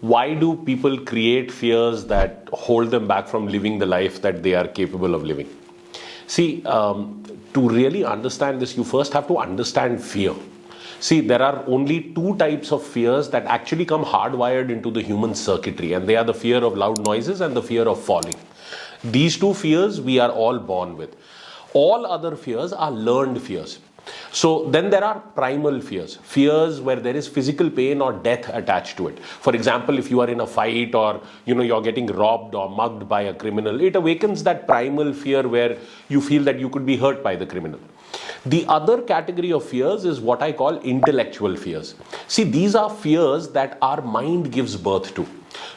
Why do people create fears that hold them back from living the life that they are capable of living? See, to really understand this, you first have to understand fear. See, there are only two types of fears that actually come hardwired into the human circuitry, and they are the fear of loud noises and the fear of falling. These two fears we are all born with. All other fears are learned fears. So then there are primal fears, fears where there is physical pain or death attached to it. For example, if you are in a fight or you're getting robbed or mugged by a criminal, it awakens that primal fear where you feel that you could be hurt by the criminal. The other category of fears is what I call intellectual fears. See, these are fears that our mind gives birth to.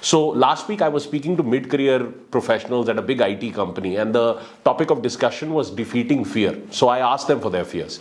So last week I was speaking to mid-career professionals at a big IT company, and the topic of discussion was defeating fear. So I asked them for their fears.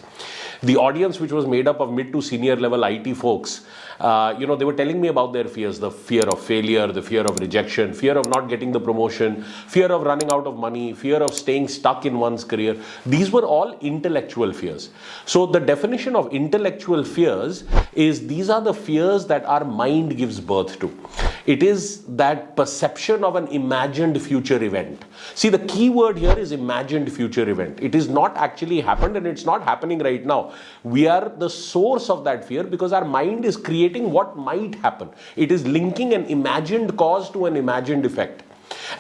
The audience, which was made up of mid to senior level IT folks, they were telling me about their fears: the fear of failure, the fear of rejection, fear of not getting the promotion, fear of running out of money, fear of staying stuck in one's career. These were all intellectual fears. So the definition of intellectual fears is these are the fears that our mind gives birth to. It is that perception of an imagined future event. See, the key word here is imagined future event. It is not actually happened, and it's not happening right now. We are the source of that fear because our mind is creating what might happen. It is linking an imagined cause to an imagined effect.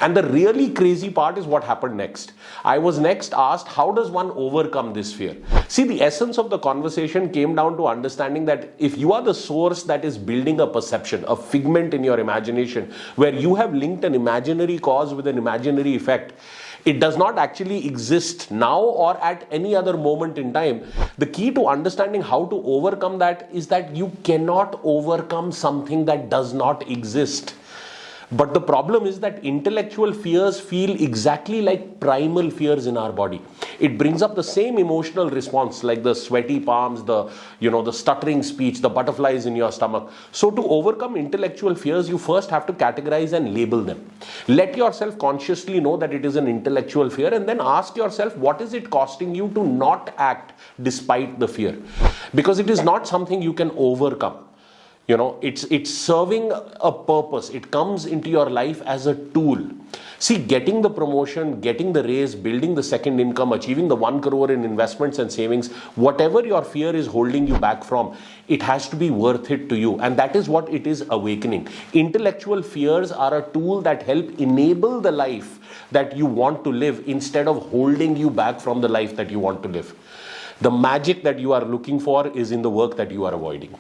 And the really crazy part is what happened next. I was next asked, how does one overcome this fear? See, the essence of the conversation came down to understanding that if you are the source that is building a perception, a figment in your imagination, where you have linked an imaginary cause with an imaginary effect, it does not actually exist now or at any other moment in time. The key to understanding how to overcome that is that you cannot overcome something that does not exist. But the problem is that intellectual fears feel exactly like primal fears in our body. It brings up the same emotional response, like the sweaty palms, the stuttering speech, the butterflies in your stomach. So to overcome intellectual fears, you first have to categorize and label them. Let yourself consciously know that it is an intellectual fear, and then ask yourself, what is it costing you to not act despite the fear? Because it is not something you can overcome. It's serving a purpose. It comes into your life as a tool. See, getting the promotion, getting the raise, building the second income, achieving the 1 crore in investments and savings, whatever your fear is holding you back from, it has to be worth it to you. And that is what it is awakening. Intellectual fears are a tool that help enable the life that you want to live instead of holding you back from the life that you want to live. The magic that you are looking for is in the work that you are avoiding.